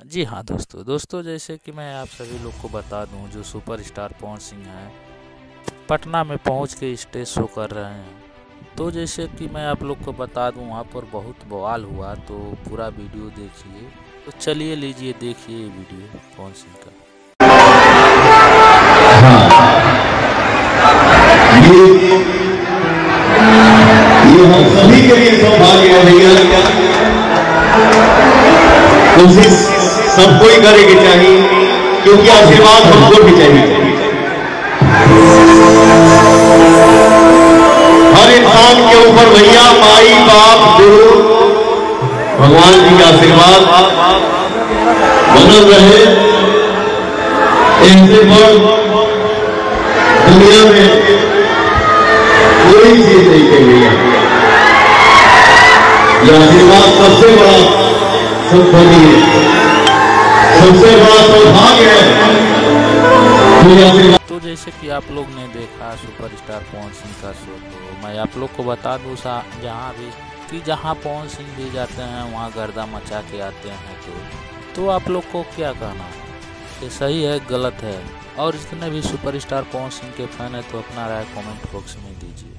जी हाँ दोस्तों जैसे कि मैं आप सभी लोग को बता दूं, जो सुपरस्टार पवन सिंह हैं पटना में पहुंच के स्टेज शो कर रहे हैं। तो जैसे कि मैं आप लोग को बता दूं, वहाँ पर बहुत बवाल हुआ, तो पूरा वीडियो देखिए। तो चलिए लीजिए देखिए ये वीडियो पवन सिंह का। ये हम सभी के लिए सौभाग्य है भैया। कोशिश सबको ही करेगी चाहिए, क्योंकि आशीर्वाद हमको भी चाहिए। हर इंसान के ऊपर भैया माई बाप गुरु भगवान जी का आशीर्वाद बनल रहे। इनसे बड़ दुनिया में कोई चीज नहीं है भैया। यह आशीर्वाद सबसे बड़ा संपत्ति है, सबसे बड़ा सौभाग्य है। तो जैसे कि आप लोग ने देखा सुपरस्टार पवन सिंह का शो, तो मैं आप लोग को बता दूँ जहाँ भी कि जहाँ पवन सिंह भी जाते हैं वहाँ गर्दा मचा के आते हैं। तो आप लोग को क्या कहना है, ये सही है गलत है? और जितने भी सुपरस्टार पवन सिंह के फैन है तो अपना राय कमेंट बॉक्स में दीजिए।